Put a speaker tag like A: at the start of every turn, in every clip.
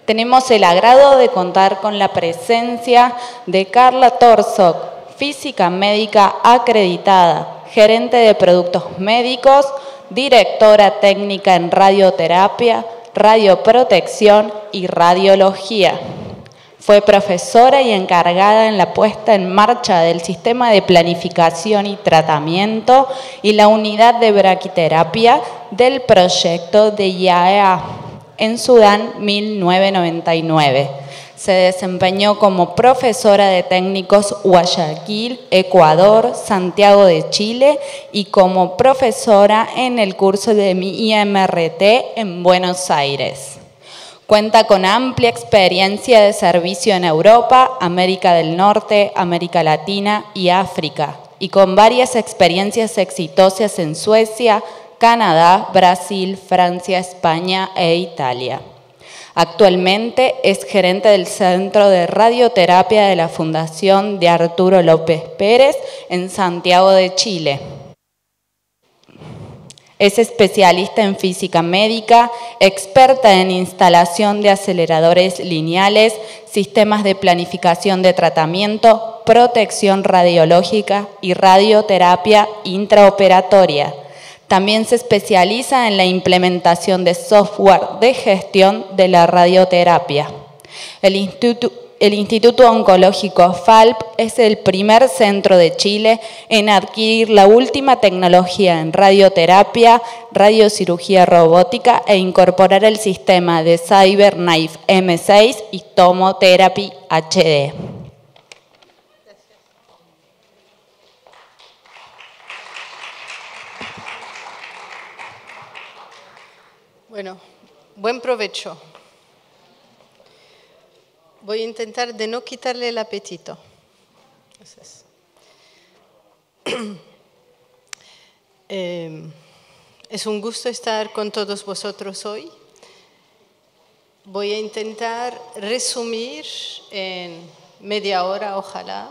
A: Tenemos el agrado de contar con la presencia de Carla Torsock, física médica acreditada, gerente de productos médicos, directora técnica en radioterapia, radioprotección y radiología. Fue profesora y encargada en la puesta en marcha del sistema de planificación y tratamiento y la unidad de braquiterapia del proyecto de IAEA en Sudán 1999. Se desempeñó como profesora de técnicos Guayaquil, Ecuador, Santiago de Chile y como profesora en el curso de IMRT en Buenos Aires. Cuenta con amplia experiencia de servicio en Europa, América del Norte, América Latina y África, y con varias experiencias exitosas en Suecia, Canadá, Brasil, Francia, España e Italia. Actualmente es gerente del Centro de Radioterapia de la Fundación de Arturo López Pérez en Santiago de Chile. Es especialista en física médica, experta en instalación de aceleradores lineales, sistemas de planificación de tratamiento, protección radiológica y radioterapia intraoperatoria. También se especializa en la implementación de software de gestión de la radioterapia. El Instituto Oncológico FALP es el primer centro de Chile en adquirir la última tecnología en radioterapia, radiocirugía robótica e incorporar el sistema de CyberKnife M6 y TomoTherapy HD.
B: Bueno, buen provecho. Voy a intentar de no quitarle el apetito. Es un gusto estar con todos vosotros hoy. Voy a intentar resumir en media hora, ojalá,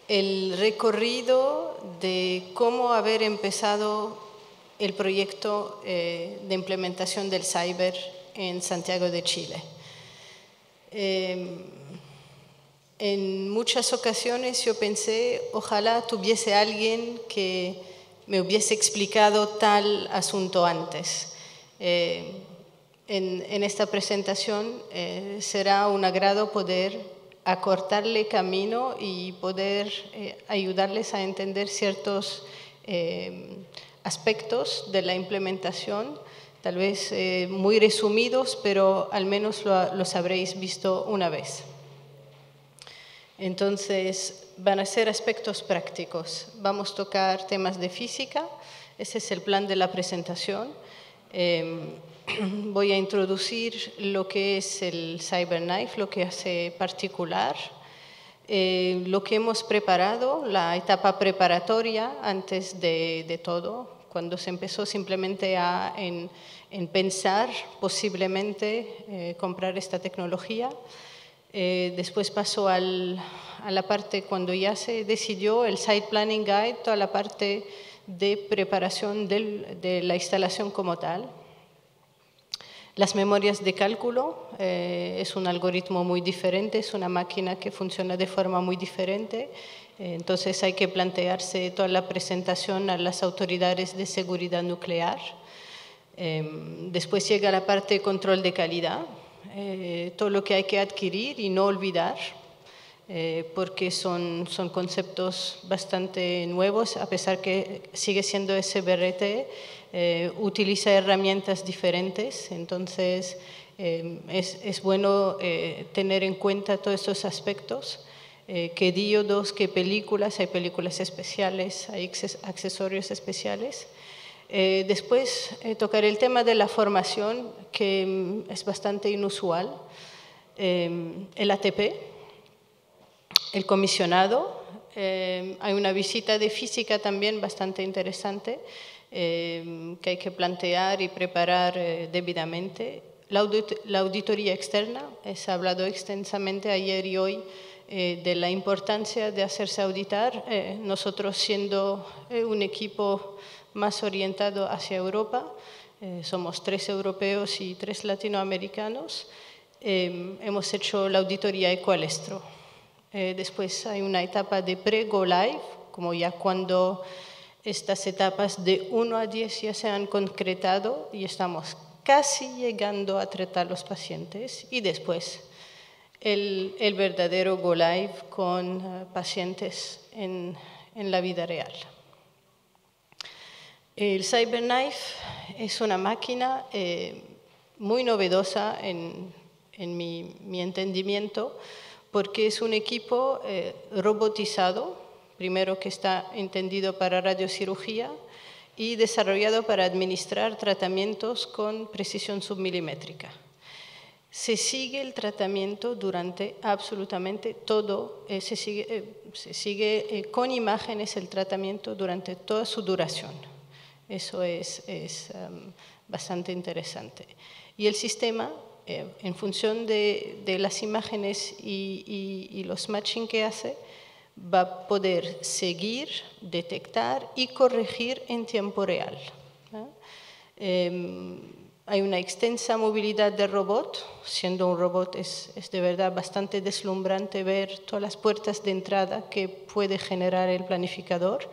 B: el recorrido de cómo haber empezado el proyecto de implementación del Cyber en Santiago de Chile. En muchas ocasiones yo pensé, ojalá tuviese alguien que me hubiese explicado tal asunto antes. En esta presentación será un agrado poder acortarle camino y poder ayudarles a entender ciertos aspectos de la implementación, tal vez muy resumidos, pero al menos los habréis visto una vez. Entonces, van a ser aspectos prácticos. Vamos a tocar temas de física, ese es el plan de la presentación. Voy a introducir lo que es el CyberKnife, lo que hace particular, lo que hemos preparado, la etapa preparatoria antes de todo, cuando se empezó simplemente en pensar posiblemente comprar esta tecnología. Después pasó a la parte cuando ya se decidió el Site Planning Guide, toda la parte de preparación de la instalación como tal. Las memorias de cálculo es un algoritmo muy diferente, es una máquina que funciona de forma muy diferente. Entonces hay que plantearse toda la presentación a las autoridades de seguridad nuclear. Después llega la parte de control de calidad, todo lo que hay que adquirir y no olvidar, porque son conceptos bastante nuevos, a pesar que sigue siendo SBRT, utiliza herramientas diferentes, entonces es bueno tener en cuenta todos estos aspectos. Qué diodos, qué películas, hay películas especiales, hay accesorios especiales. Después tocaré el tema de la formación, que es bastante inusual, el ATP, el comisionado, hay una visita de física también bastante interesante que hay que plantear y preparar debidamente. La auditoría externa, se ha hablado extensamente ayer y hoy de la importancia de hacerse auditar, nosotros siendo un equipo más orientado hacia Europa, somos 3 europeos y 3 latinoamericanos, hemos hecho la auditoría Equalestro. Después hay una etapa de pre-go live, como ya cuando estas etapas de 1 a 10 ya se han concretado y estamos casi llegando a tratar los pacientes. Y después el verdadero go live con pacientes en la vida real. El CyberKnife es una máquina muy novedosa en mi entendimiento, porque es un equipo robotizado, primero que está entendido para radiocirugía y desarrollado para administrar tratamientos con precisión submilimétrica. Se sigue el tratamiento durante absolutamente todo, se sigue con imágenes el tratamiento durante toda su duración. Eso es bastante interesante. Y el sistema, en función de las imágenes y los matching que hace, va a poder seguir, detectar y corregir en tiempo real. Hay una extensa movilidad del robot. Siendo un robot es de verdad bastante deslumbrante ver todas las puertas de entrada que puede generar el planificador.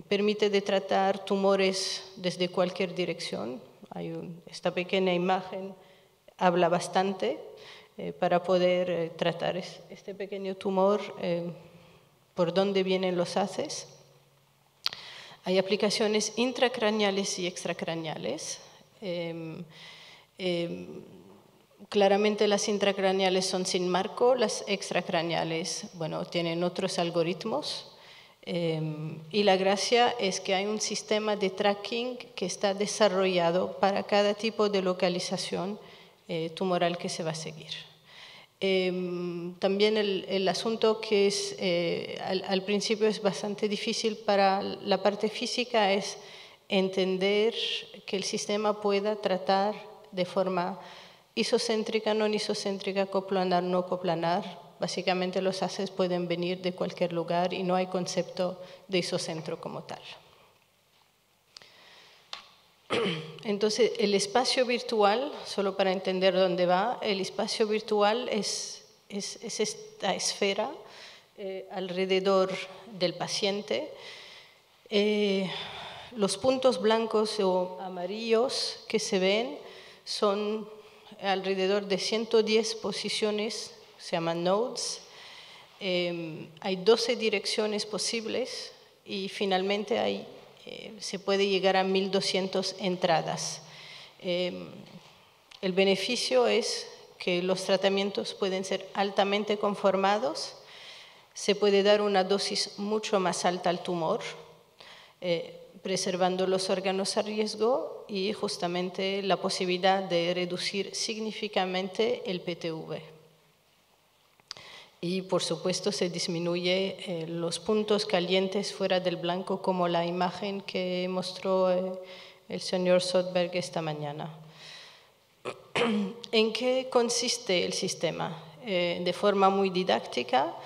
B: Permite de tratar tumores desde cualquier dirección. Esta pequeña imagen habla bastante para poder tratar este pequeño tumor, por dónde vienen los haces. Hay aplicaciones intracraneales y extracraneales. Claramente las intracraneales son sin marco, las extracraneales, bueno, tienen otros algoritmos. Y la gracia es que hay un sistema de tracking que está desarrollado para cada tipo de localización tumoral que se va a seguir. También el asunto que es, al principio es bastante difícil para la parte física es entender que el sistema pueda tratar de forma isocéntrica, no isocéntrica, coplanar, no coplanar. Básicamente los haces pueden venir de cualquier lugar y no hay concepto de isocentro como tal. Entonces, el espacio virtual, solo para entender dónde va, el espacio virtual es esta esfera alrededor del paciente. Los puntos blancos o amarillos que se ven son alrededor de 110 posiciones, se llaman nodes. Hay 12 direcciones posibles y finalmente se puede llegar a 1200 entradas. El beneficio es que los tratamientos pueden ser altamente conformados, se puede dar una dosis mucho más alta al tumor, preservando los órganos a riesgo y justamente la posibilidad de reducir significativamente el PTV. Y por supuesto se disminuye los puntos calientes fuera del blanco, como la imagen que mostró el señor Soderberg esta mañana. ¿En qué consiste el sistema? De forma muy didáctica,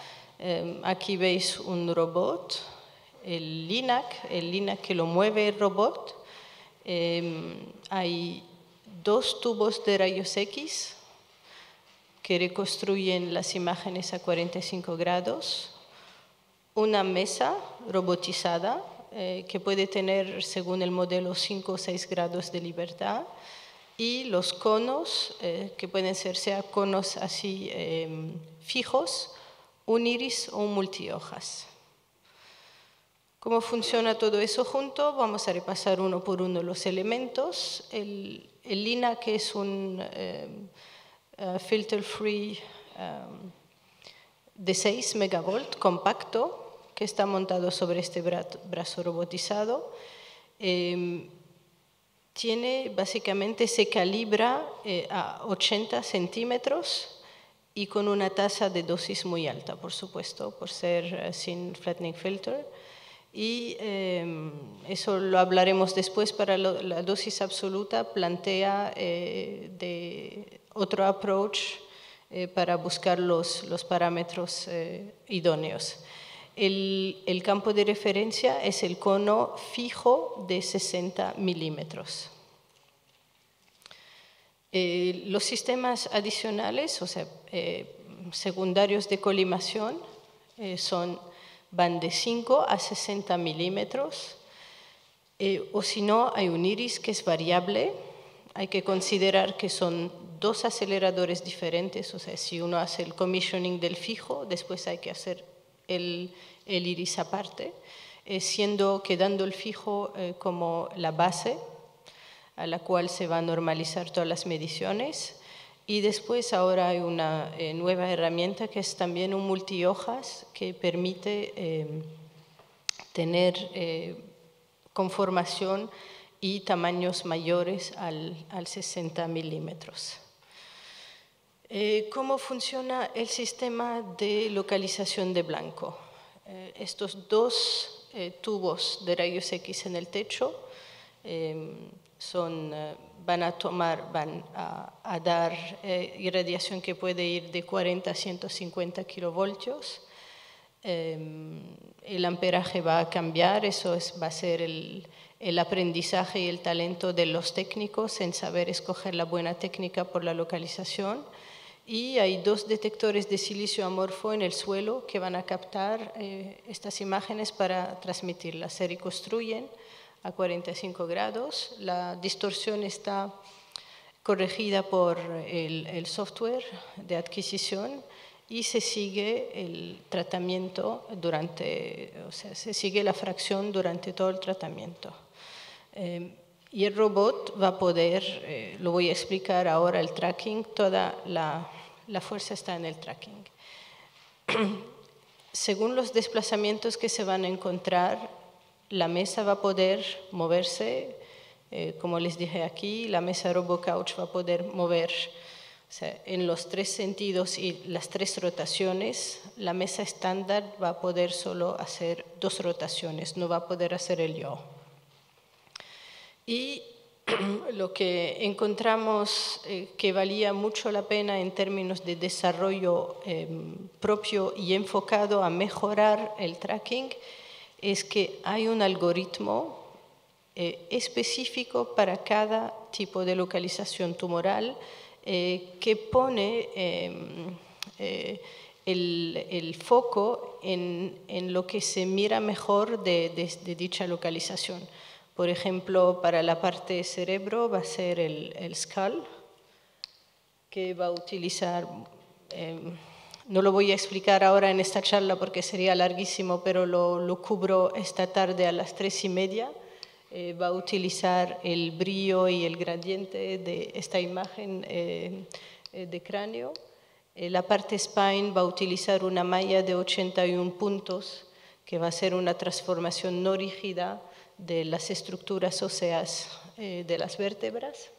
B: aquí veis un robot, el LINAC que lo mueve el robot. Hay 2 tubos de rayos X que reconstruyen las imágenes a 45 grados, una mesa robotizada que puede tener, según el modelo, 5 o 6 grados de libertad, y los conos, que pueden ser sea conos así fijos, un iris o un multihojas. ¿Cómo funciona todo eso junto? Vamos a repasar uno por uno los elementos. El LINAC, que es un filter free de 6 megavolt compacto que está montado sobre este brazo robotizado. Básicamente se calibra a 80 centímetros y con una tasa de dosis muy alta, por supuesto, por ser sin flattening filter. Y eso lo hablaremos después. Para la dosis absoluta plantea de otro approach para buscar los parámetros idóneos. El campo de referencia es el cono fijo de 60 milímetros. Los sistemas adicionales, o sea, secundarios de colimación, van de 5 a 60 milímetros, o si no, hay un iris que es variable. Hay que considerar que son dos aceleradores diferentes, o sea, si uno hace el commissioning del fijo, después hay que hacer el iris aparte, quedando el fijo como la base a la cual se van a normalizar todas las mediciones. Y después ahora hay una nueva herramienta que es también un multihojas que permite tener conformación y tamaños mayores al 60 milímetros. ¿Cómo funciona el sistema de localización de blanco? Estos dos tubos de rayos X en el techo van a dar irradiación que puede ir de 40 a 150 kilovoltios. El amperaje va a cambiar, va a ser el aprendizaje y el talento de los técnicos en saber escoger la buena técnica por la localización. Y hay dos detectores de silicio amorfo en el suelo que van a captar estas imágenes para transmitirlas. Se reconstruyen a 45 grados. La distorsión está corregida por el software de adquisición y se sigue el tratamiento se sigue la fracción durante todo el tratamiento. Y el robot va a poder, lo voy a explicar ahora, el tracking, toda la fuerza está en el tracking. Según los desplazamientos que se van a encontrar, la mesa va a poder moverse, como les dije aquí, la mesa RoboCouch va a poder mover, o sea, en los 3 sentidos y las 3 rotaciones. La mesa estándar va a poder solo hacer 2 rotaciones, no va a poder hacer el yaw. Y lo que encontramos que valía mucho la pena en términos de desarrollo propio y enfocado a mejorar el tracking es que hay un algoritmo específico para cada tipo de localización tumoral que pone el foco en lo que se mira mejor de dicha localización. Por ejemplo, para la parte cerebro va a ser el skull, que va a utilizar, no lo voy a explicar ahora en esta charla porque sería larguísimo, pero lo cubro esta tarde a las 3:30. Va a utilizar el brillo y el gradiente de esta imagen de cráneo. La parte spine va a utilizar una malla de 81 puntos, que va a ser una transformación no rígida de las estructuras óseas de las vértebras.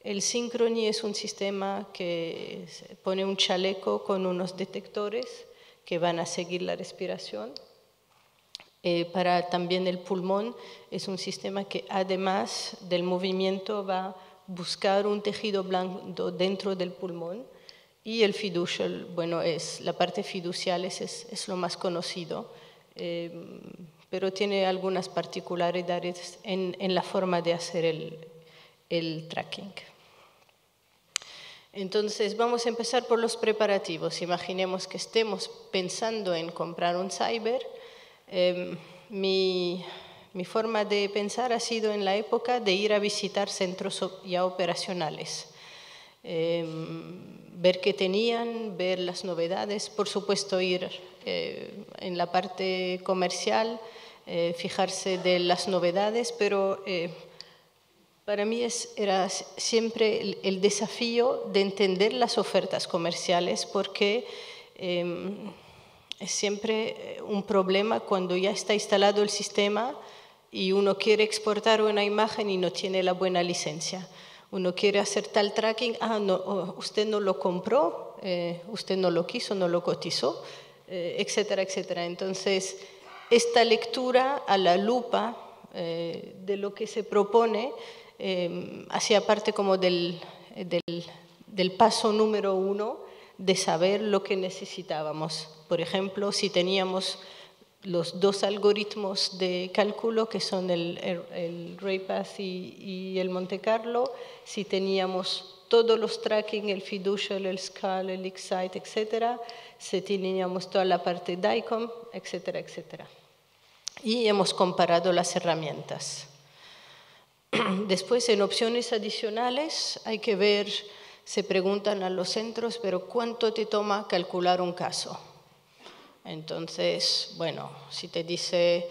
B: El Synchrony es un sistema que pone un chaleco con unos detectores que van a seguir la respiración. Para también el pulmón es un sistema que además del movimiento va a buscar un tejido blando dentro del pulmón. Y el fiducial, bueno, la parte fiducial es lo más conocido, pero tiene algunas particularidades en la forma de hacer el tracking. Entonces, vamos a empezar por los preparativos. Imaginemos que estemos pensando en comprar un cyber. Mi forma de pensar ha sido en la época de ir a visitar centros ya operacionales. Ver qué tenían, ver las novedades, por supuesto ir en la parte comercial, fijarse de las novedades, pero para mí era siempre el desafío de entender las ofertas comerciales, porque es siempre un problema cuando ya está instalado el sistema y uno quiere exportar una imagen y no tiene la buena licencia. Uno quiere hacer tal tracking, no, usted no lo compró, usted no lo quiso, no lo cotizó, etcétera, etcétera. Entonces, esta lectura a la lupa de lo que se propone hacía parte como del paso número 1 de saber lo que necesitábamos. Por ejemplo, si teníamos los 2 algoritmos de cálculo, que son el RayPath y el Monte Carlo, si teníamos todos los tracking, el fiducial, el SCAL, el Excite, etcétera. Teníamos toda la parte DICOM, etcétera, etcétera. Y hemos comparado las herramientas. Después, en opciones adicionales, hay que ver, se preguntan a los centros, pero ¿cuánto te toma calcular un caso? Entonces, bueno, si te dice,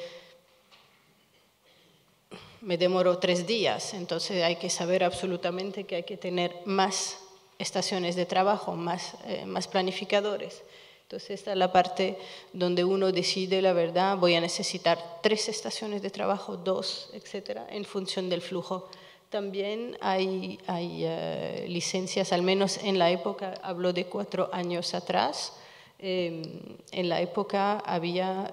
B: me demoró 3 días, entonces hay que saber absolutamente que hay que tener más estaciones de trabajo, más planificadores. Entonces, esta es la parte donde uno decide, la verdad, voy a necesitar 3 estaciones de trabajo, 2, etcétera, en función del flujo. También hay licencias, al menos en la época, hablo de 4 años atrás, en la época había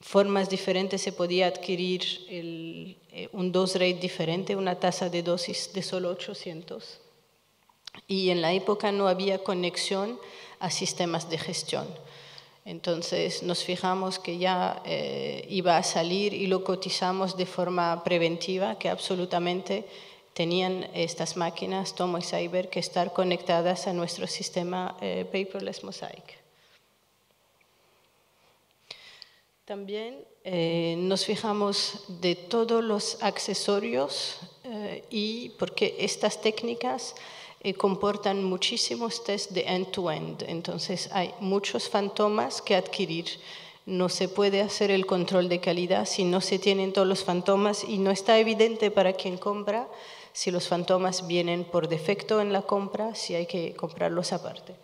B: formas diferentes, se podía adquirir un dose rate diferente, una tasa de dosis de solo 800. Y en la época no había conexión a sistemas de gestión. Entonces nos fijamos que ya iba a salir y lo cotizamos de forma preventiva, que absolutamente tenían estas máquinas, Tomo y Cyber, que estar conectadas a nuestro sistema Paperless Mosaic. También nos fijamos de todos los accesorios y porque estas técnicas comportan muchísimos test de end-to-end. Entonces hay muchos fantomas que adquirir. No se puede hacer el control de calidad si no se tienen todos los fantomas y no está evidente para quien compra si los fantomas vienen por defecto en la compra, si hay que comprarlos aparte.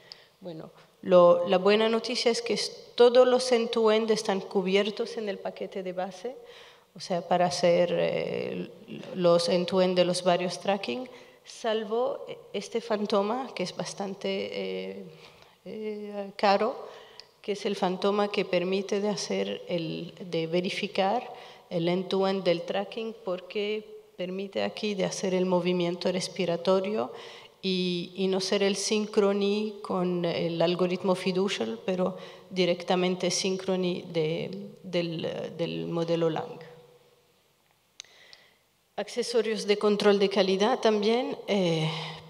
B: Bueno, la buena noticia es que todos los end-to-end están cubiertos en el paquete de base, o sea, para hacer los end-to-end de los varios tracking, salvo este fantoma, que es bastante caro, que es el fantoma que permite de verificar el end-to-end del tracking, porque permite aquí de hacer el movimiento respiratorio y no ser el synchrony con el algoritmo fiducial, pero directamente synchrony del modelo Lang. Accesorios de control de calidad también,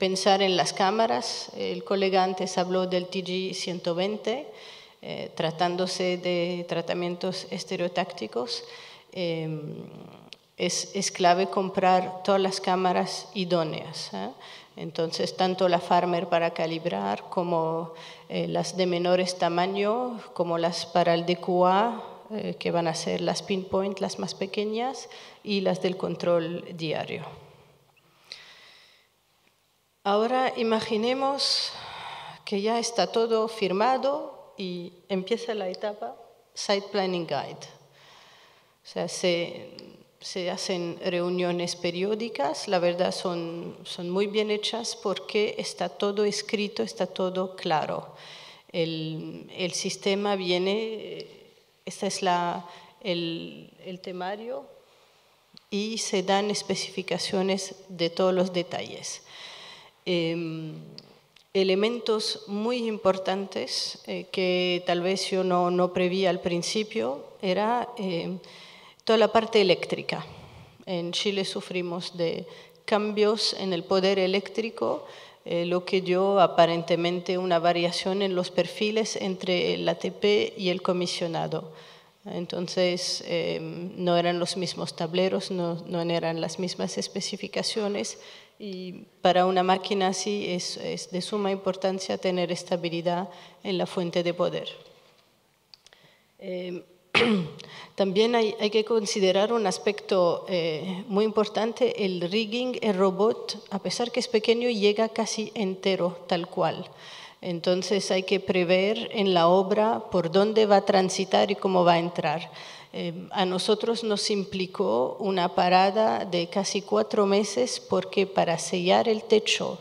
B: pensar en las cámaras. El colega antes habló del TG120, tratándose de tratamientos estereotácticos. Es clave comprar todas las cámaras idóneas. Entonces, tanto la Farmer para calibrar, como las de menores tamaño, como las para el DQA, que van a ser las pinpoint, las más pequeñas, y las del control diario. Ahora imaginemos que ya está todo firmado y empieza la etapa Site Planning Guide. O sea, se hacen reuniones periódicas, la verdad son muy bien hechas porque está todo escrito, está todo claro. El sistema viene, este es el temario, y se dan especificaciones de todos los detalles. Elementos muy importantes que tal vez yo no preví al principio era toda la parte eléctrica. En Chile sufrimos de cambios en el poder eléctrico, lo que dio aparentemente una variación en los perfiles entre el ATP y el comisionado. Entonces, no eran los mismos tableros, no eran las mismas especificaciones, y para una máquina así es de suma importancia tener estabilidad en la fuente de poder. También hay que considerar un aspecto muy importante, el rigging. El robot, a pesar que es pequeño, llega casi entero, tal cual. Entonces hay que prever en la obra por dónde va a transitar y cómo va a entrar. A nosotros nos implicó una parada de casi 4 meses porque para sellar el techo,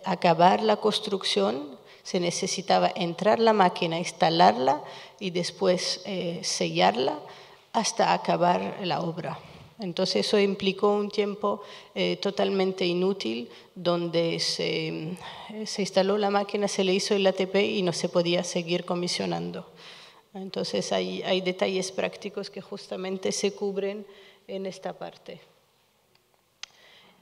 B: acabar la construcción, se necesitaba entrar la máquina, instalarla y después sellarla hasta acabar la obra. Entonces eso implicó un tiempo totalmente inútil, donde se instaló la máquina, se le hizo el ATP y no se podía seguir comisionando. Entonces hay detalles prácticos que justamente se cubren en esta parte.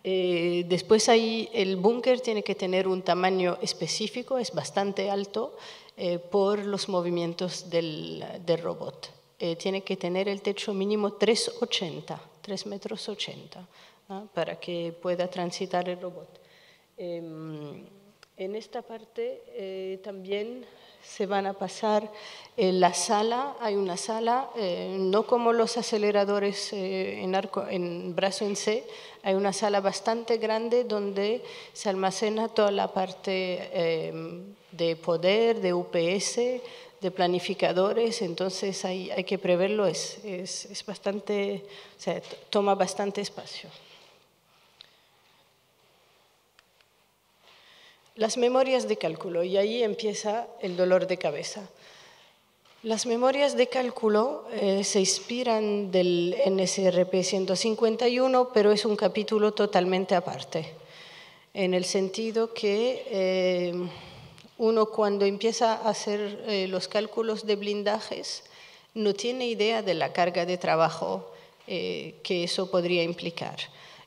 B: Después ahí el búnker tiene que tener un tamaño específico, es bastante alto por los movimientos del robot. Tiene que tener el techo mínimo 3,80, 3,80 metros, para que pueda transitar el robot. En esta parte también se van a pasar la sala, hay una sala, no como los aceleradores en brazo en C, hay una sala bastante grande donde se almacena toda la parte de poder, de UPS, de planificadores, entonces hay que preverlo, es bastante, o sea, toma bastante espacio. Las memorias de cálculo, y ahí empieza el dolor de cabeza. Las memorias de cálculo se inspiran del NSRP 151, pero es un capítulo totalmente aparte, en el sentido que uno cuando empieza a hacer los cálculos de blindajes no tiene idea de la carga de trabajo que eso podría implicar.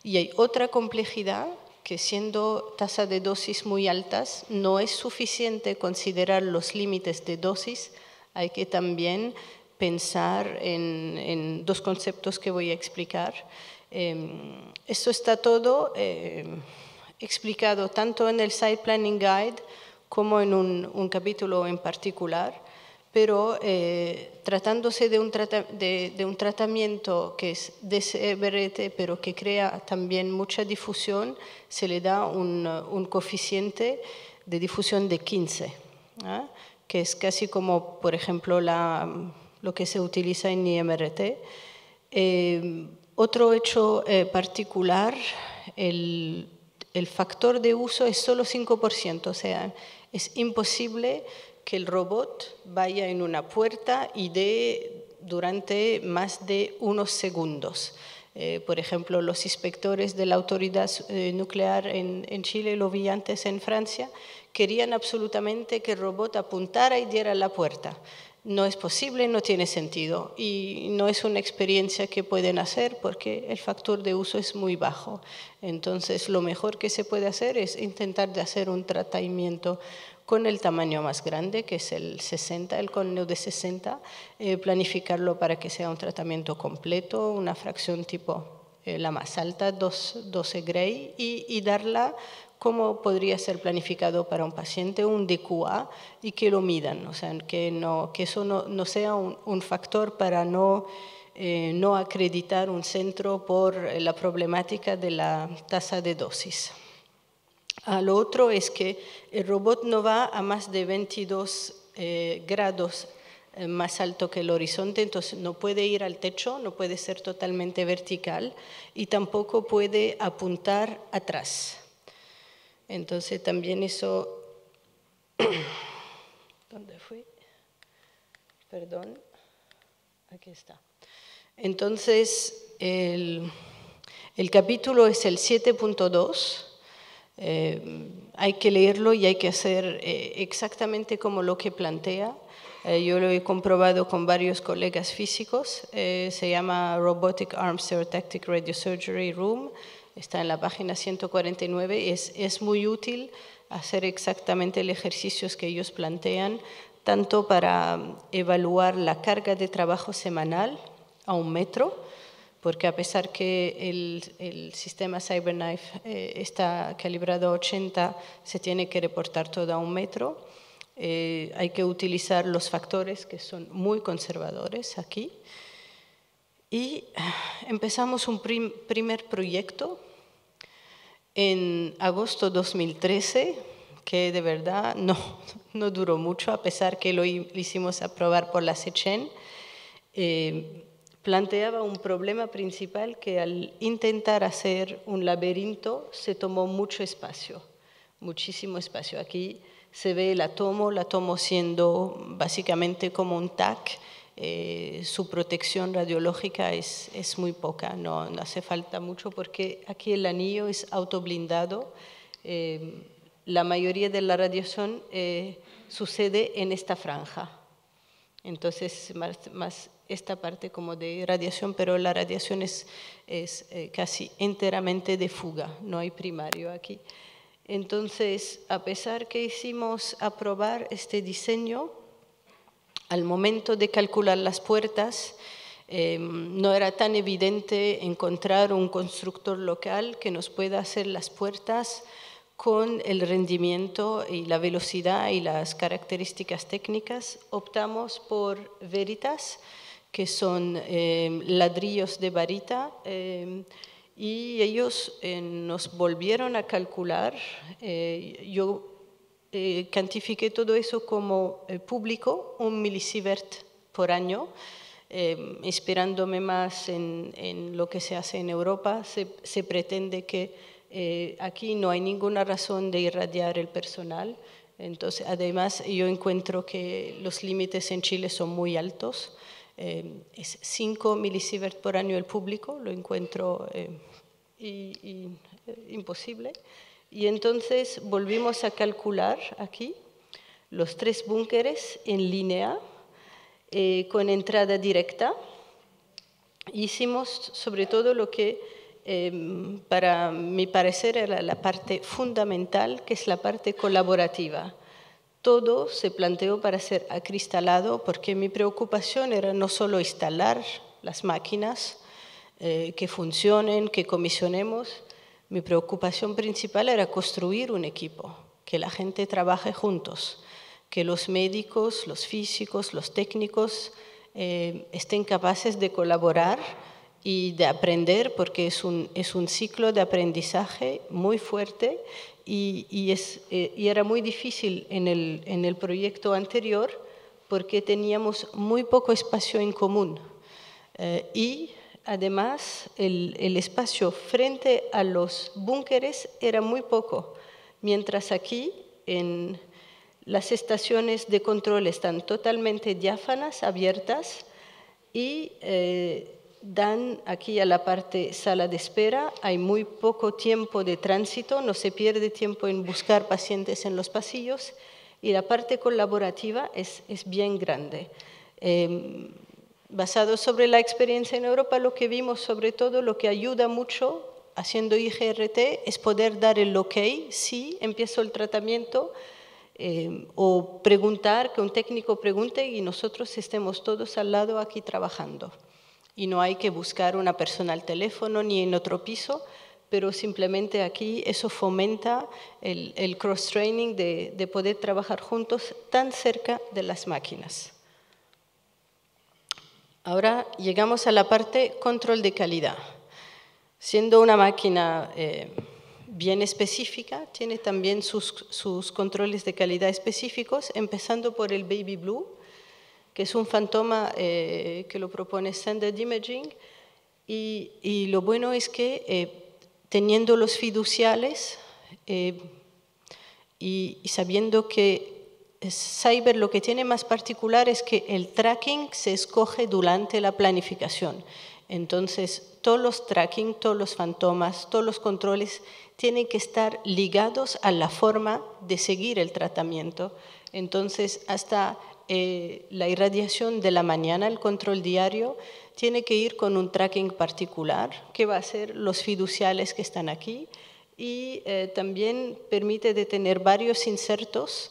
B: Y hay otra complejidad que siendo tasa de dosis muy altas, no es suficiente considerar los límites de dosis, hay que también pensar en dos conceptos que voy a explicar. Esto está todo explicado tanto en el Site Planning Guide como en un capítulo en particular, pero tratándose de un tratamiento que es DCBRT, pero que crea también mucha difusión, se le da un coeficiente de difusión de 15, que es casi como, por ejemplo, lo que se utiliza en IMRT. Otro hecho particular, el factor de uso es solo 5%, o sea, es imposible que el robot vaya en una puerta y dé durante más de unos segundos. Por ejemplo, los inspectores de la autoridad nuclear en Chile, lo vi antes en Francia, querían absolutamente que el robot apuntara y diera la puerta. No es posible, no tiene sentido y no es una experiencia que pueden hacer porque el factor de uso es muy bajo. Entonces, lo mejor que se puede hacer es intentar de hacer un tratamiento con el tamaño más grande, que es el 60, el CONNEU de 60, planificarlo para que sea un tratamiento completo, una fracción tipo la más alta, 12 Gray, y darla como podría ser planificado para un paciente, un DQA, y que lo midan, o sea, que eso no sea un factor para no acreditar un centro por la problemática de la tasa de dosis. Lo otro es que el robot no va a más de 22 grados más alto que el horizonte, entonces no puede ir al techo, no puede ser totalmente vertical y tampoco puede apuntar atrás. Entonces también eso... ¿Dónde fui? Perdón. Aquí está. Entonces el capítulo es el 7.2. Hay que leerlo y hay que hacer exactamente como lo que plantea. Yo lo he comprobado con varios colegas físicos. Se llama Robotic Arm Stereotactic Radiosurgery Room. Está en la página 149. Es muy útil hacer exactamente los ejercicios que ellos plantean, tanto para evaluar la carga de trabajo semanal a 1 metro, porque a pesar que el sistema CyberKnife está calibrado a 80, se tiene que reportar todo a 1 metro. Hay que utilizar los factores que son muy conservadores aquí. Y empezamos un primer proyecto en agosto 2013, que de verdad no duró mucho, a pesar que lo hicimos aprobar por la SECHEN. Planteaba un problema principal que al intentar hacer un laberinto se tomó mucho espacio, muchísimo espacio. Aquí se ve el átomo siendo básicamente como un TAC. Su protección radiológica es muy poca, no hace falta mucho porque aquí el anillo es autoblindado. La mayoría de la radiación sucede en esta franja. Entonces, más esta parte como de radiación, pero la radiación es casi enteramente de fuga, no hay primario aquí. Entonces, a pesar que hicimos aprobar este diseño, al momento de calcular las puertas, no era tan evidente encontrar un constructor local que nos pueda hacer las puertas con el rendimiento y la velocidad y las características técnicas. Optamos por Veritas, que son ladrillos de varita, y ellos nos volvieron a calcular. Yo cuantifiqué todo eso como público, 1 milisievert por año, inspirándome más en lo que se hace en Europa. Se pretende que aquí no hay ninguna razón de irradiar el personal. Entonces, además, yo encuentro que los límites en Chile son muy altos. Es 5 milisievert por año el público, lo encuentro imposible. Y entonces volvimos a calcular aquí los 3 búnkeres en línea con entrada directa. Hicimos sobre todo lo que para mi parecer era la parte fundamental, que es la parte colaborativa. Todo se planteó para ser acristalado, porque mi preocupación era no solo instalar las máquinas, que funcionen, que comisionemos. Mi preocupación principal era construir un equipo, que la gente trabaje juntos, que los médicos, los físicos, los técnicos estén capaces de colaborar y de aprender, porque es un ciclo de aprendizaje muy fuerte y era muy difícil en el proyecto anterior porque teníamos muy poco espacio en común y además el espacio frente a los búnkeres era muy poco, mientras aquí en las estaciones de control están totalmente diáfanas, abiertas y dan aquí a la parte sala de espera. Hay muy poco tiempo de tránsito, no se pierde tiempo en buscar pacientes en los pasillos y la parte colaborativa es bien grande. Basado sobre la experiencia en Europa, lo que vimos sobre todo, lo que ayuda mucho haciendo IGRT es poder dar el ok, sí, empiezo el tratamiento, o preguntar, que un técnico pregunte y nosotros estemos todos al lado aquí trabajando. Y no hay que buscar una persona al teléfono ni en otro piso, pero simplemente aquí eso fomenta el cross-training de poder trabajar juntos tan cerca de las máquinas. Ahora llegamos a la parte control de calidad. Siendo una máquina bien específica, tiene también sus controles de calidad específicos, empezando por el Baby Blue, que es un fantoma que lo propone Standard Imaging, y lo bueno es que teniendo los fiduciales y sabiendo que Cyber lo que tiene más particular es que el tracking se escoge durante la planificación. Entonces, todos los tracking, todos los fantomas, todos los controles tienen que estar ligados a la forma de seguir el tratamiento. Entonces, hasta la irradiación de la mañana, el control diario, tiene que ir con un tracking particular, que va a ser los fiduciales que están aquí, y también permite de tener varios insertos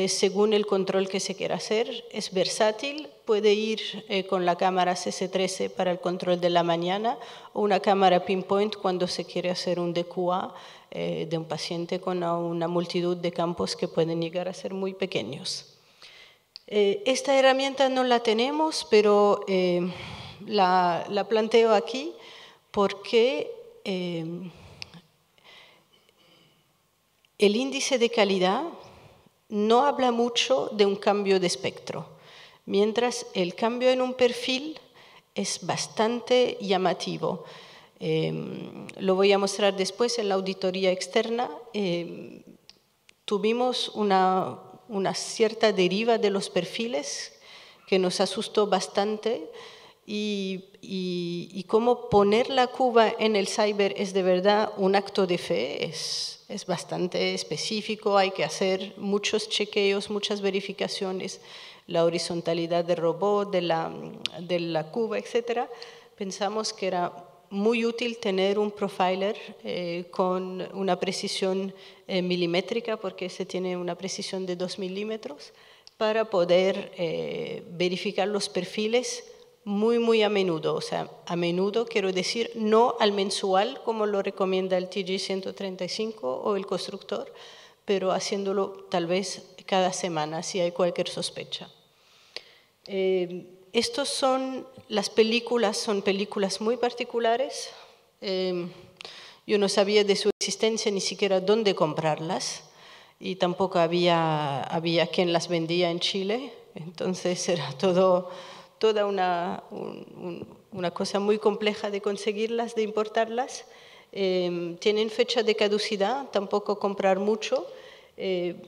B: según el control que se quiera hacer. Es versátil, puede ir con la cámara CC13 para el control de la mañana o una cámara pinpoint cuando se quiere hacer un DQA de un paciente con una multitud de campos que pueden llegar a ser muy pequeños. Esta herramienta no la tenemos, pero la planteo aquí porque el índice de calidad no habla mucho de un cambio de espectro, mientras el cambio en un perfil es bastante llamativo. Lo voy a mostrar después en la auditoría externa. Tuvimos una cierta deriva de los perfiles que nos asustó bastante y cómo poner la cuba en el Cyber es de verdad un acto de fe, es bastante específico, hay que hacer muchos chequeos, muchas verificaciones. la horizontalidad del robot, de la cuba, etc., pensamos que era muy útil tener un profiler con una precisión milimétrica, porque se tiene una precisión de 2 milímetros, para poder verificar los perfiles muy a menudo. O sea, a menudo quiero decir no al mensual, como lo recomienda el TG135 o el constructor, pero haciéndolo tal vez cada semana si hay cualquier sospecha. Estos son las películas, son películas muy particulares. Yo no sabía de su existencia ni siquiera dónde comprarlas y tampoco había quien las vendía en Chile, entonces era toda una cosa muy compleja de conseguirlas, de importarlas. Tienen fecha de caducidad, tampoco comprar mucho.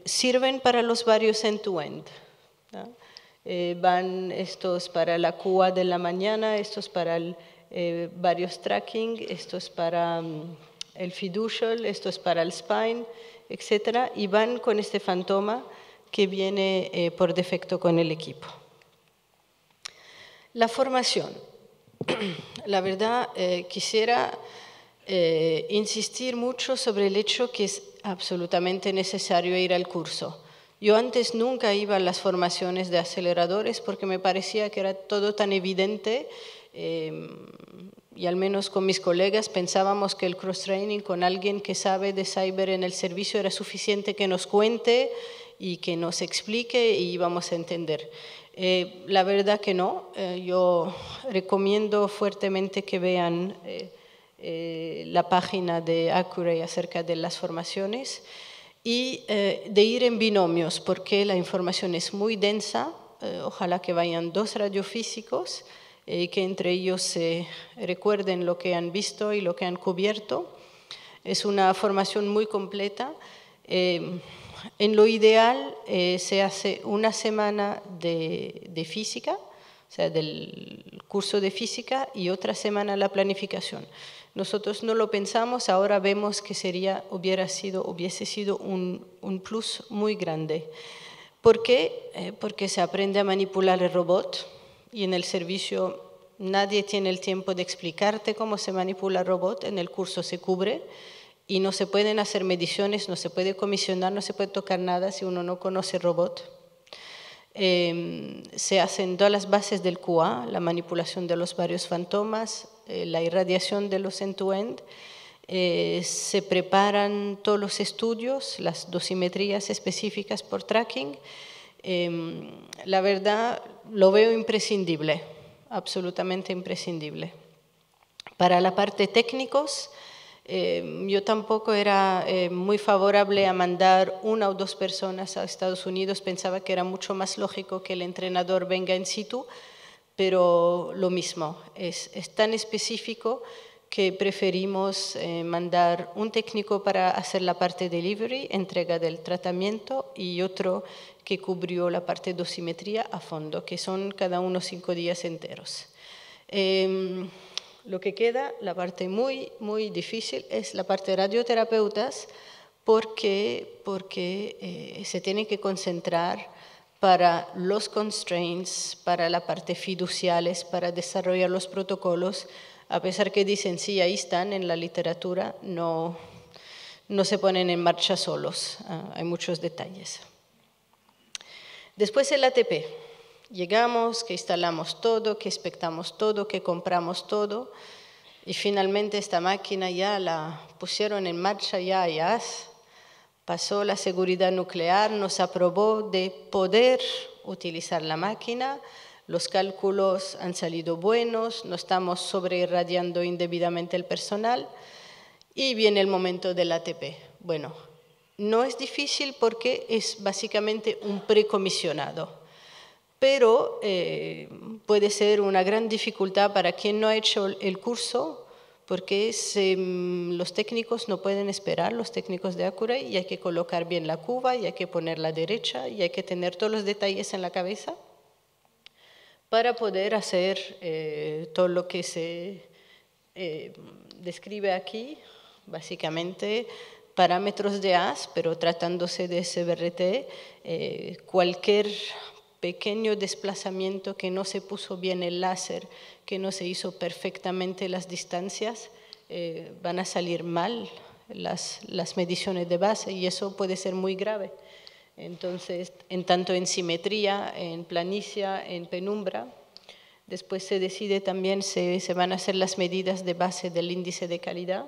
B: Sirven para los varios end-to-end, ¿no? Van estos para la QA de la mañana, estos para varios tracking, estos para el fiducial, estos para el spine, etc. Y van con este fantoma que viene por defecto con el equipo. La formación. La verdad, quisiera insistir mucho sobre el hecho que es absolutamente necesario ir al curso. Yo antes nunca iba a las formaciones de aceleradores porque me parecía que era todo tan evidente y al menos con mis colegas pensábamos que el cross-training con alguien que sabe de cyber en el servicio era suficiente que nos cuente y que nos explique y íbamos a entender. La verdad que no. Yo recomiendo fuertemente que vean la página de Accuray acerca de las formaciones y de ir en binomios, porque la información es muy densa. Ojalá que vayan 2 radiofísicos y que entre ellos se recuerden lo que han visto y lo que han cubierto. Es una formación muy completa. En lo ideal se hace una semana de física, o sea, del curso de física, y otra semana la planificación. Nosotros no lo pensamos, ahora vemos que hubiese sido un plus muy grande. ¿Por qué? Porque se aprende a manipular el robot y en el servicio nadie tiene el tiempo de explicarte cómo se manipula el robot, en el curso se cubre y no se pueden hacer mediciones, no se puede comisionar, no se puede tocar nada si uno no conoce el robot. Se hacen todas las bases del QA, la manipulación de los varios fantomas, la irradiación de los end-to-end, se preparan todos los estudios, las dosimetrías específicas por tracking. La verdad, lo veo imprescindible, absolutamente imprescindible. Para la parte técnicos, yo tampoco era muy favorable a mandar 1 o 2 personas a Estados Unidos, pensaba que era mucho más lógico que el entrenador venga in situ, pero lo mismo, es tan específico que preferimos mandar un técnico para hacer la parte delivery, entrega del tratamiento, y otro que cubrió la parte dosimetría a fondo, que son cada uno 5 días enteros. Lo que queda, la parte muy difícil, es la parte de radioterapeutas, porque se tiene que concentrar para los constraints, para la parte fiduciales, para desarrollar los protocolos, a pesar que dicen sí, ahí están en la literatura, no se ponen en marcha solos, hay muchos detalles. Después el ATP. Llegamos, que instalamos todo, que expectamos todo, que compramos todo y finalmente esta máquina ya la pusieron en marcha, ya pasó la seguridad nuclear, nos aprobó de poder utilizar la máquina, los cálculos han salido buenos, no estamos sobreirradiando indebidamente el personal y viene el momento del ATP. Bueno, no es difícil porque es básicamente un precomisionado. Pero puede ser una gran dificultad para quien no ha hecho el curso, porque los técnicos no pueden esperar, los técnicos de Accuray, y hay que colocar bien la cuba, y hay que ponerla derecha, y hay que tener todos los detalles en la cabeza para poder hacer todo lo que se describe aquí, básicamente parámetros de AS, pero tratándose de SBRT, cualquier pequeño desplazamiento, que no se puso bien el láser, que no se hizo perfectamente las distancias, van a salir mal las mediciones de base y eso puede ser muy grave. Entonces, tanto en simetría, en planicie, en penumbra. Después se decide también, se van a hacer las medidas de base del índice de calidad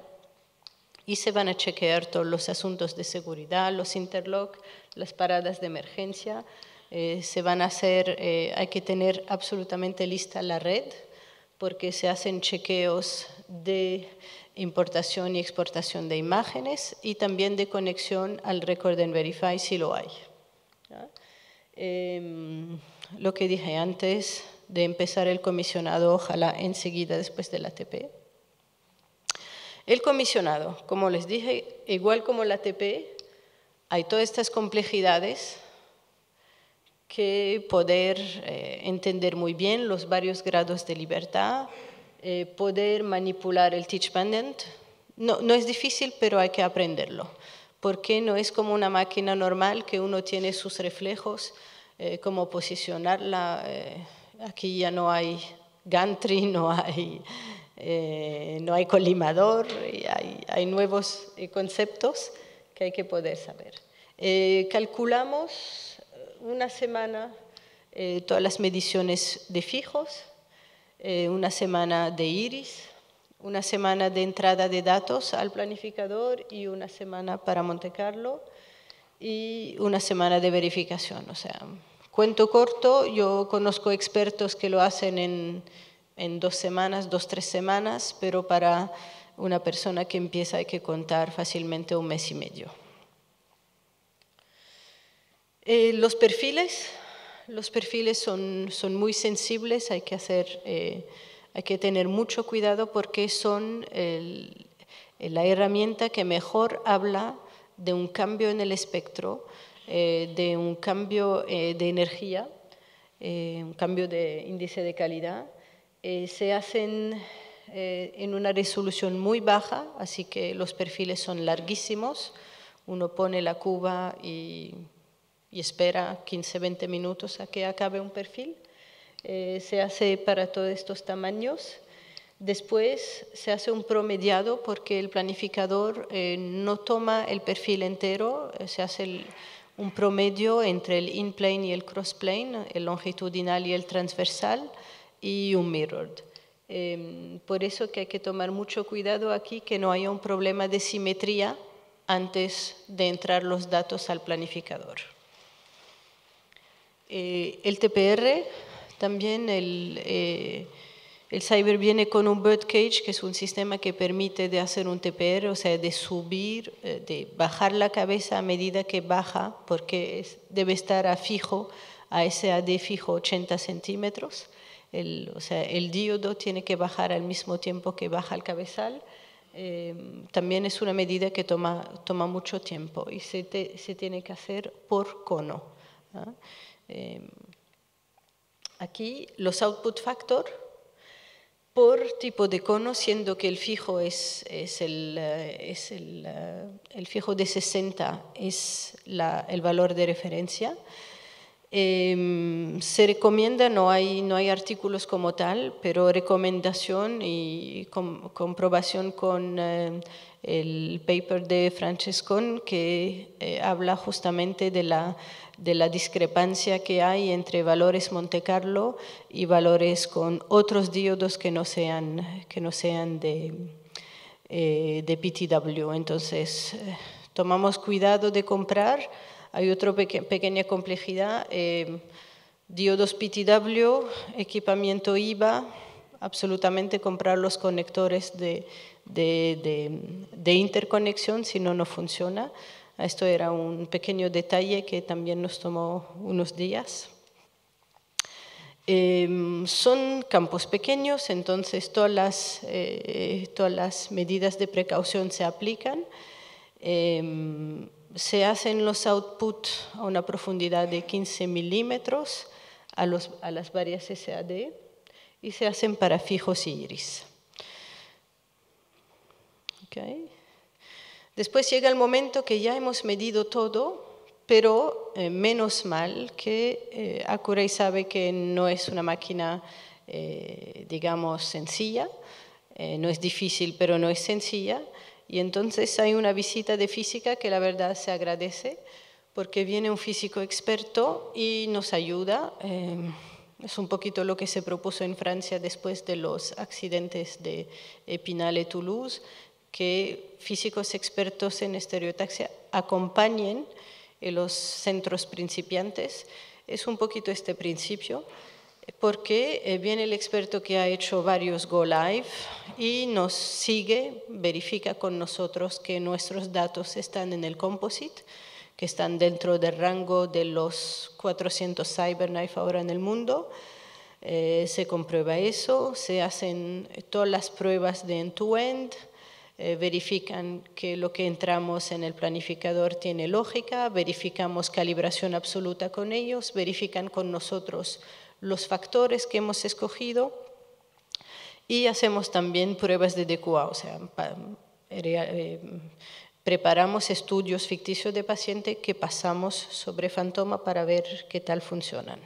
B: y se van a chequear todos los asuntos de seguridad, los interlock, las paradas de emergencia. Se van a hacer, hay que tener absolutamente lista la red porque se hacen chequeos de importación y exportación de imágenes y también de conexión al Record and Verify si lo hay. Lo que dije antes de empezar el comisionado, ojalá enseguida después del ATP. El comisionado, como les dije, igual como el ATP, hay todas estas complejidades que poder entender muy bien los varios grados de libertad, poder manipular el teach pendant. No es difícil, pero hay que aprenderlo, porque no es como una máquina normal que uno tiene sus reflejos, cómo posicionarla. Aquí ya no hay gantry, no hay colimador, y hay nuevos conceptos que hay que poder saber. Calculamos una semana todas las mediciones de fijos, una semana de iris, una semana de entrada de datos al planificador y una semana para Monte Carlo y una semana de verificación. O sea, cuento corto, yo conozco expertos que lo hacen en 2 semanas, 2-3 semanas, pero para una persona que empieza hay que contar fácilmente 1 mes y medio. Los perfiles son muy sensibles, hay que tener mucho cuidado porque son la herramienta que mejor habla de un cambio en el espectro, de un cambio de energía, un cambio de índice de calidad. Se hacen en una resolución muy baja, así que los perfiles son larguísimos. Uno pone la cuba y espera 15-20 minutos a que acabe un perfil. Se hace para todos estos tamaños. Después se hace un promediado porque el planificador no toma el perfil entero, se hace un promedio entre el in-plane y el cross-plane, el longitudinal y el transversal, y un mirrored. Por eso que hay que tomar mucho cuidado aquí que no haya un problema de simetría antes de entrar los datos al planificador. El TPR, también el Cyber viene con un birdcage, que es un sistema que permite de hacer un TPR, o sea, de subir, de bajar la cabeza a medida que baja, porque debe estar a fijo, a SAD fijo 80 centímetros. O sea, el díodo tiene que bajar al mismo tiempo que baja el cabezal. También es una medida que toma mucho tiempo y se tiene que hacer por cono. Aquí los output factor por tipo de cono, siendo que el fijo el fijo de 60 es el valor de referencia. Se recomienda, no hay artículos como tal, pero recomendación y comprobación con el paper de Francescon que habla justamente de la discrepancia que hay entre valores Monte Carlo y valores con otros díodos que no sean de PTW. Entonces, tomamos cuidado de comprar. Hay otra pequeña complejidad, diodos PTW, equipamiento IVA, absolutamente comprar los conectores de interconexión, si no, no funciona. Esto era un pequeño detalle que también nos tomó unos días. Son campos pequeños, entonces todas las medidas de precaución se aplican. Se hacen los output a una profundidad de 15 milímetros a las varias SAD y se hacen para fijos y iris. Okay. Después llega el momento que ya hemos medido todo, pero menos mal que Accuray sabe que no es una máquina, digamos, sencilla, no es difícil, pero no es sencilla, y entonces hay una visita de física que la verdad se agradece, porque viene un físico experto y nos ayuda. Es un poquito lo que se propuso en Francia después de los accidentes de Épinal y Toulouse, que físicos expertos en estereotaxia acompañen en los centros principiantes. Es un poquito este principio, porque viene el experto que ha hecho varios Go Live y nos sigue, verifica con nosotros que nuestros datos están en el composite, que están dentro del rango de los 400 CyberKnife ahora en el mundo. Se comprueba eso, se hacen todas las pruebas de end-to-end, verifican que lo que entramos en el planificador tiene lógica, verificamos calibración absoluta con ellos, verifican con nosotros los factores que hemos escogido y hacemos también pruebas de DQA, o sea, preparamos estudios ficticios de paciente que pasamos sobre Fantoma para ver qué tal funcionan.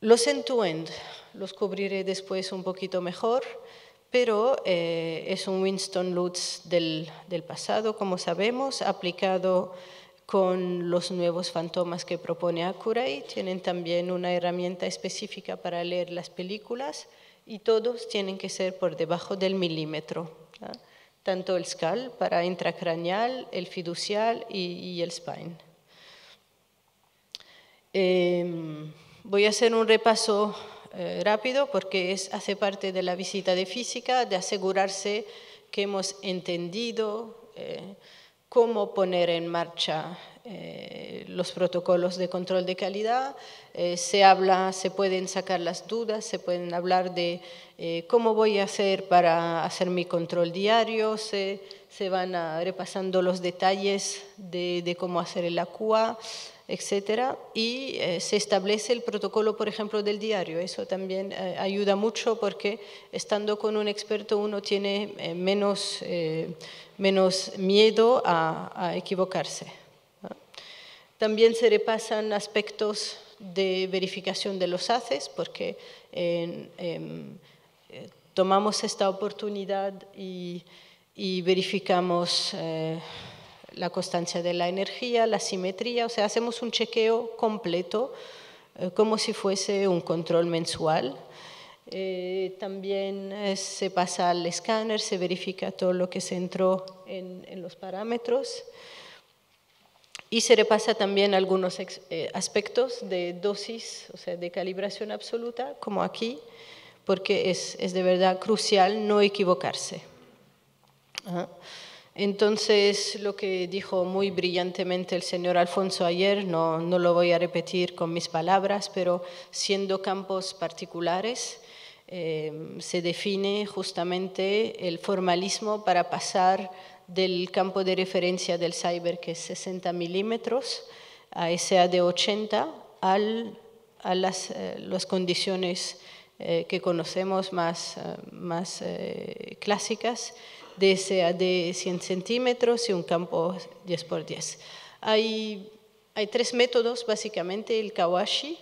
B: Los end-to-end los cubriré después un poquito mejor, pero es un Winston Lutz del pasado, como sabemos, aplicado con los nuevos fantomas que propone Accuray. Tienen también una herramienta específica para leer las películas y todos tienen que ser por debajo del milímetro, ¿no? Tanto el SCAL para intracraneal, el fiducial y el spine. Voy a hacer un repaso rápido porque hace parte de la visita de física, de asegurarse que hemos entendido cómo poner en marcha los protocolos de control de calidad. Se pueden sacar las dudas, se pueden hablar de cómo voy a hacer para hacer mi control diario, se van repasando los detalles de cómo hacer el AQA, etcétera, y se establece el protocolo, por ejemplo, del diario. Eso también ayuda mucho porque estando con un experto uno tiene menos miedo a equivocarse, ¿no? También se repasan aspectos de verificación de los ACES porque tomamos esta oportunidad y verificamos la constancia de la energía, la simetría, o sea, hacemos un chequeo completo como si fuese un control mensual. También se pasa al escáner, se verifica todo lo que se entró en los parámetros y se repasa también algunos aspectos de dosis, o sea, de calibración absoluta, como aquí, porque es de verdad crucial no equivocarse. Entonces, lo que dijo muy brillantemente el señor Alfonso ayer, no lo voy a repetir con mis palabras, pero siendo campos particulares, se define justamente el formalismo para pasar del campo de referencia del Cyber, que es 60 milímetros, a SAD 80, a las condiciones que conocemos más clásicas, de SAD 100 centímetros y un campo 10×10. Hay 3 métodos, básicamente, el Kawashi.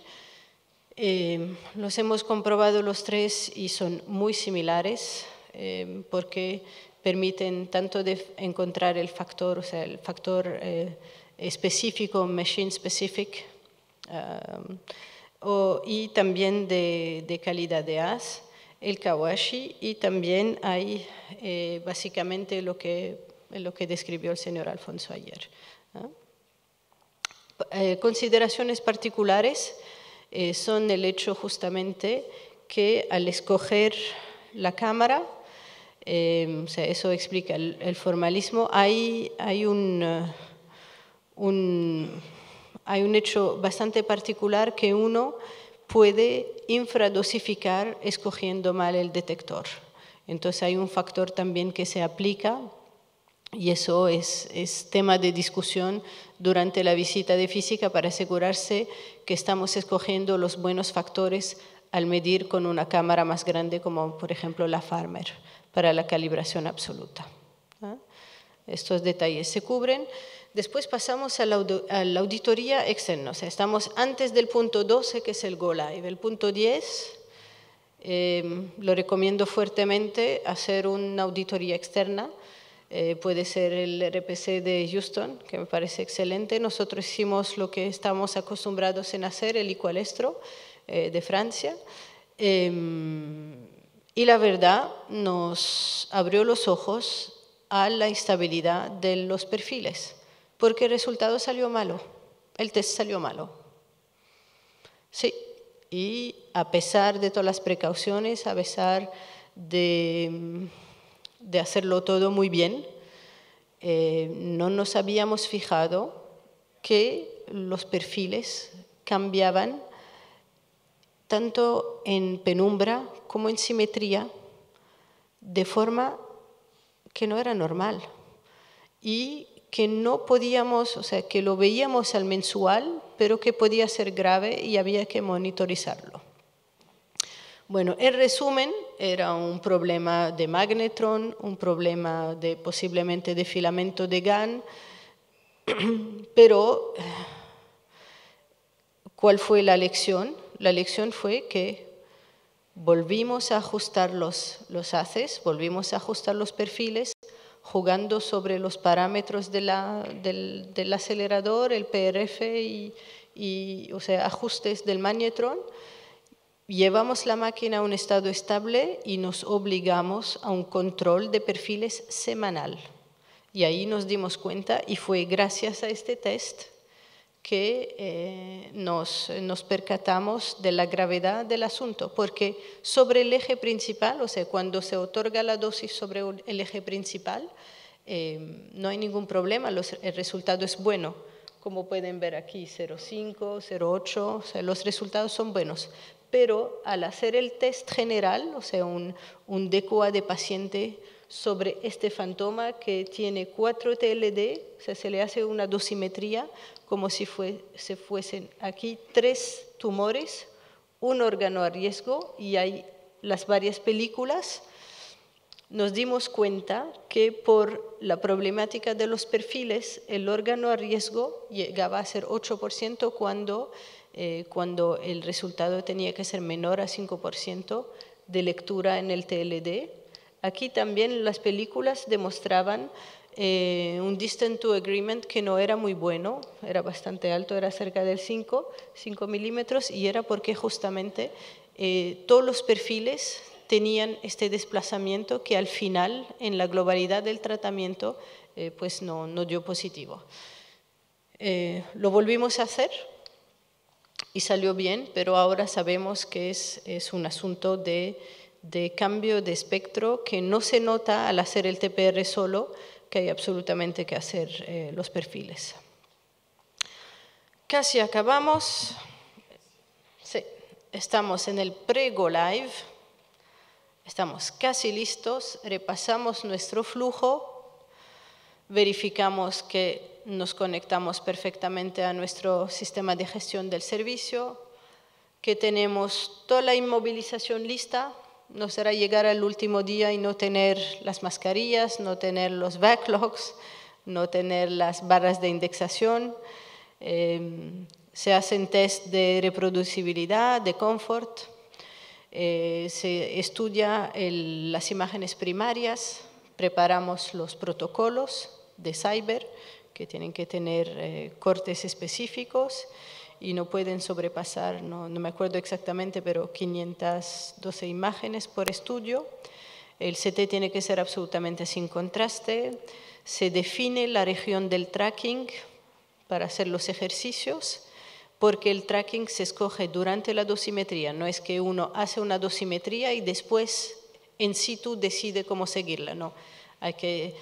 B: Los hemos comprobado los 3 y son muy similares porque permiten tanto de encontrar el factor, o sea, el factor específico, machine specific, y también de calidad de haz, el Kawashi, y también hay básicamente lo que describió el señor Alfonso ayer, ¿no? Consideraciones particulares son el hecho justamente que al escoger la cámara, o sea, eso explica el formalismo, hay un hecho bastante particular que uno puede infradosificar escogiendo mal el detector. Entonces hay un factor también que se aplica y eso es tema de discusión durante la visita de física para asegurarse que estamos escogiendo los buenos factores al medir con una cámara más grande como por ejemplo la Farmer para la calibración absoluta, ¿no? Estos detalles se cubren. Después pasamos a la auditoría externa. O sea, estamos antes del punto 12, que es el Go Live. El punto 10, lo recomiendo fuertemente hacer una auditoría externa. Puede ser el RPC de Houston, que me parece excelente. Nosotros hicimos lo que estamos acostumbrados en hacer, el Equalestro de Francia. Y la verdad nos abrió los ojos a la instabilidad de los perfiles, porque el resultado salió malo, el test salió malo. Sí, y a pesar de todas las precauciones, a pesar de hacerlo todo muy bien, no nos habíamos fijado que los perfiles cambiaban tanto en penumbra como en simetría, de forma que no era normal y que no podíamos, o sea, que lo veíamos al mensual, pero que podía ser grave y había que monitorizarlo. Bueno, en resumen, era un problema de magnetron, un problema posiblemente de filamento de GaN, pero ¿cuál fue la lección? La lección fue que volvimos a ajustar los haces, volvimos a ajustar los perfiles, jugando sobre los parámetros del acelerador, el PRF o sea, ajustes del magnetron. Llevamos la máquina a un estado estable y nos obligamos a un control de perfiles semanal. Y ahí nos dimos cuenta, y fue gracias a este test que nos percatamos de la gravedad del asunto, porque sobre el eje principal, o sea, cuando se otorga la dosis sobre el eje principal, no hay ningún problema, el resultado es bueno. Como pueden ver aquí, 0,5, 0,8, o sea, los resultados son buenos. Pero al hacer el test general, o sea, un DQA de paciente sobre este fantoma que tiene 4 TLD, o sea, se le hace una dosimetría como si se fuesen aquí 3 tumores, un órgano a riesgo y hay las varias películas. Nos dimos cuenta que por la problemática de los perfiles, el órgano a riesgo llegaba a ser 8% cuando el resultado tenía que ser menor a 5% de lectura en el TLD. Aquí también las películas demostraban un distance to agreement que no era muy bueno, era bastante alto, era cerca del 5 milímetros, y era porque justamente todos los perfiles tenían este desplazamiento que al final, en la globalidad del tratamiento, pues no dio positivo. Lo volvimos a hacer y salió bien, pero ahora sabemos que es un asunto de cambio de espectro que no se nota al hacer el TPR solo, que hay absolutamente que hacer los perfiles. Casi acabamos. Sí, estamos en el pre-Go Live. Estamos casi listos, repasamos nuestro flujo, verificamos que nos conectamos perfectamente a nuestro sistema de gestión del servicio, que tenemos toda la inmovilización lista. No será llegar al último día y no tener las mascarillas, no tener los backlogs, no tener las barras de indexación. Se hacen test de reproducibilidad, de confort. Se estudia las imágenes primarias, preparamos los protocolos de cyber que tienen que tener cortes específicos y no pueden sobrepasar, no me acuerdo exactamente, pero 512 imágenes por estudio. El CT tiene que ser absolutamente sin contraste. Se define la región del tracking para hacer los ejercicios, porque el tracking se escoge durante la dosimetría. No es que uno hace una dosimetría y después en situ decide cómo seguirla. No, hay que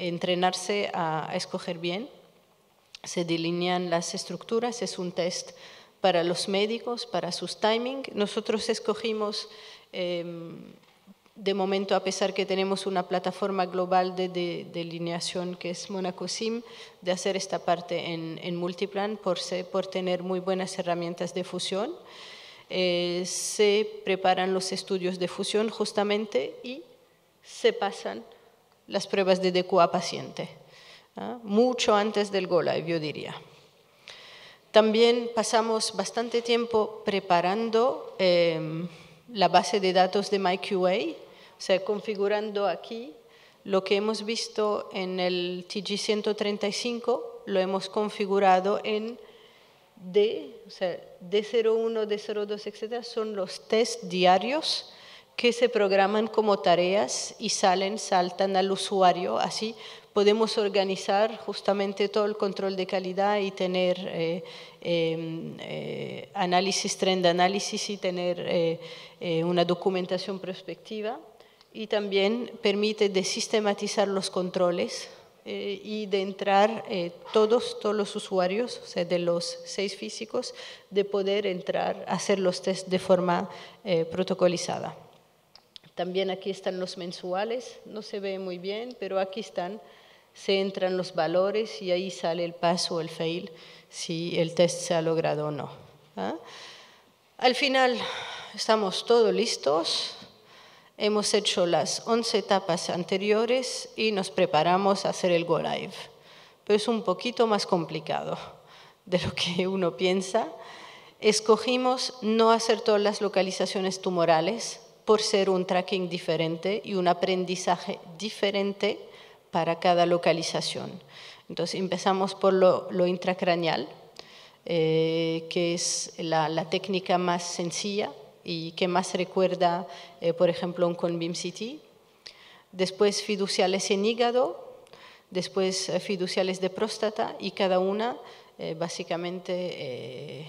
B: entrenarse a escoger bien. Se delinean las estructuras, es un test para los médicos, para sus timing. Nosotros escogimos, de momento, a pesar que tenemos una plataforma global de delineación que es Monaco Sim, de hacer esta parte en Multiplan por tener muy buenas herramientas de fusión. Se preparan los estudios de fusión justamente y se pasan las pruebas de DQA paciente. mucho antes del Go Live, yo diría. También pasamos bastante tiempo preparando la base de datos de MyQA, o sea, configurando aquí lo que hemos visto en el TG135, lo hemos configurado en D, o sea, D01, D02, etc. Son los test diarios que se programan como tareas y saltan al usuario. Así podemos organizar justamente todo el control de calidad y tener trend análisis y tener una documentación prospectiva. Y también permite de sistematizar los controles y de entrar todos los usuarios, o sea, de los 6 físicos, de poder entrar a hacer los test de forma protocolizada. También aquí están los mensuales, no se ve muy bien, pero aquí están, se entran los valores y ahí sale el pass o el fail, si el test se ha logrado o no. Al final estamos todos listos, hemos hecho las 11 etapas anteriores y nos preparamos a hacer el Go Live. Pero es un poquito más complicado de lo que uno piensa. Escogimos no hacer todas las localizaciones tumorales, por ser un tracking diferente y un aprendizaje diferente para cada localización. Entonces empezamos por lo intracraneal, que es la técnica más sencilla y que más recuerda, por ejemplo, un Conbeam CT. Después fiduciales en hígado, después fiduciales de próstata y cada una básicamente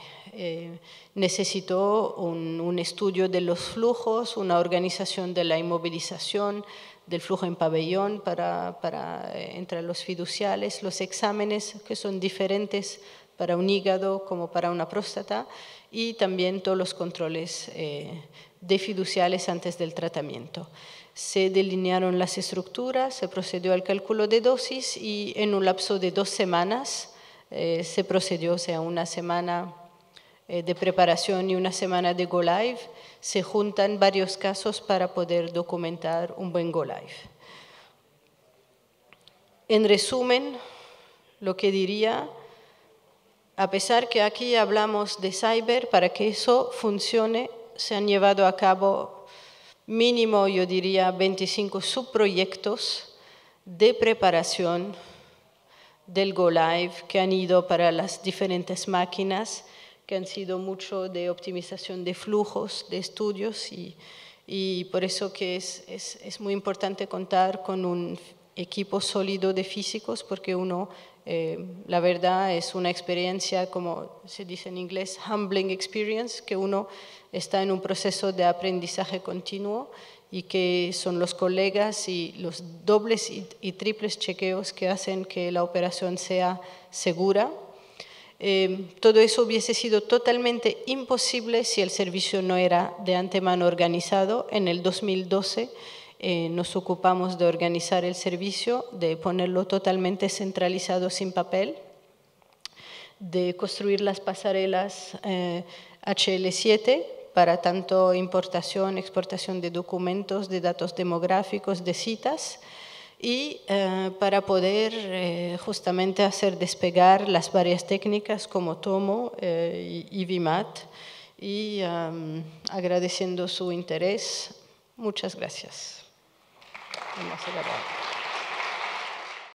B: necesitó un estudio de los flujos, una organización de la inmovilización, del flujo en pabellón entre los fiduciales, los exámenes que son diferentes para un hígado como para una próstata y también todos los controles de fiduciales antes del tratamiento. Se delinearon las estructuras, se procedió al cálculo de dosis y en un lapso de 2 semanas se procedió, o sea, una semana de preparación y una semana de Go Live, se juntan varios casos para poder documentar un buen Go Live. En resumen, lo que diría, a pesar que aquí hablamos de cyber, para que eso funcione, se han llevado a cabo mínimo, yo diría, 25 subproyectos de preparación del Go Live que han ido para las diferentes máquinas, que han sido mucho de optimización de flujos, de estudios y por eso que es muy importante contar con un equipo sólido de físicos porque uno, la verdad, es una experiencia, como se dice en inglés, humbling experience, que uno está en un proceso de aprendizaje continuo y que son los colegas y los dobles y triples chequeos que hacen que la operación sea segura. Todo eso hubiese sido totalmente imposible si el servicio no era de antemano organizado. En el 2012 nos ocupamos de organizar el servicio, de ponerlo totalmente centralizado sin papel, de construir las pasarelas HL7, para tanto importación, exportación de documentos, de datos demográficos, de citas, y para poder justamente hacer despegar las varias técnicas como Tomo y VMAT, y agradeciendo su interés. Muchas gracias. Vamos a grabar.